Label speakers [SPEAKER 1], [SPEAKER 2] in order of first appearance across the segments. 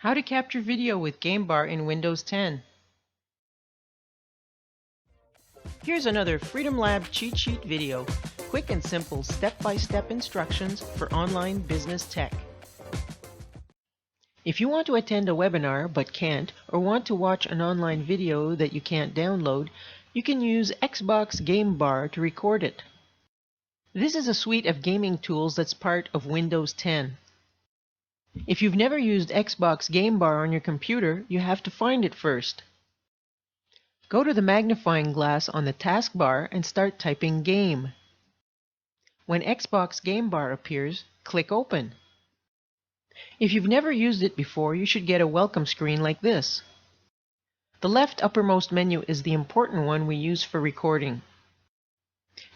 [SPEAKER 1] How to capture video with Game Bar in Windows 10. Here's another Freedom Lab cheat sheet video. Quick and simple step-by-step instructions for online business tech. If you want to attend a webinar but can't, or want to watch an online video that you can't download, you can use Xbox Game Bar to record it. This is a suite of gaming tools that's part of Windows 10. If you've never used Xbox Game Bar on your computer, you have to find it first. Go to the magnifying glass on the taskbar and start typing Game. When Xbox Game Bar appears, click Open. If you've never used it before, you should get a welcome screen like this. The left uppermost menu is the important one we use for recording.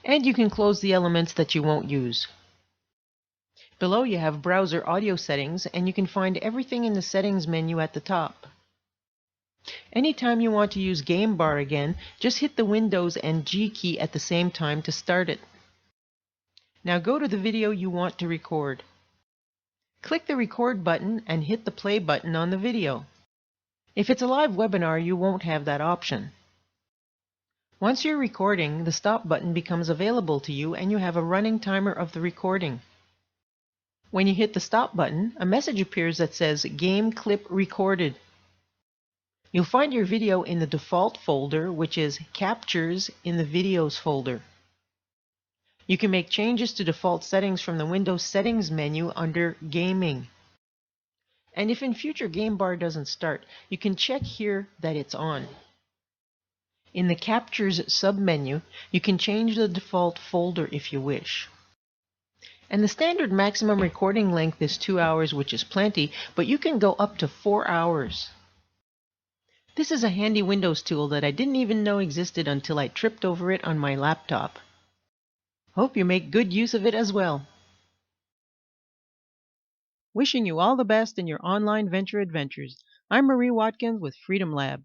[SPEAKER 1] And you can close the elements that you won't use. Below you have browser audio settings, and you can find everything in the settings menu at the top. Anytime you want to use Game Bar again, just hit the Windows and G key at the same time to start it. Now go to the video you want to record. Click the record button and hit the play button on the video. If it's a live webinar, you won't have that option. Once you're recording, the stop button becomes available to you and you have a running timer of the recording. When you hit the stop button, a message appears that says Game Clip Recorded. You'll find your video in the default folder, which is Captures in the Videos folder. You can make changes to default settings from the Windows Settings menu under Gaming. And if in future Game Bar doesn't start, you can check here that it's on. In the Captures submenu, you can change the default folder if you wish. And the standard maximum recording length is 2 hours, which is plenty, but you can go up to 4 hours. This is a handy Windows tool that I didn't even know existed until I tripped over it on my laptop. Hope you make good use of it as well. Wishing you all the best in your online venture adventures. I'm Marie Watkins with Freedom Lab.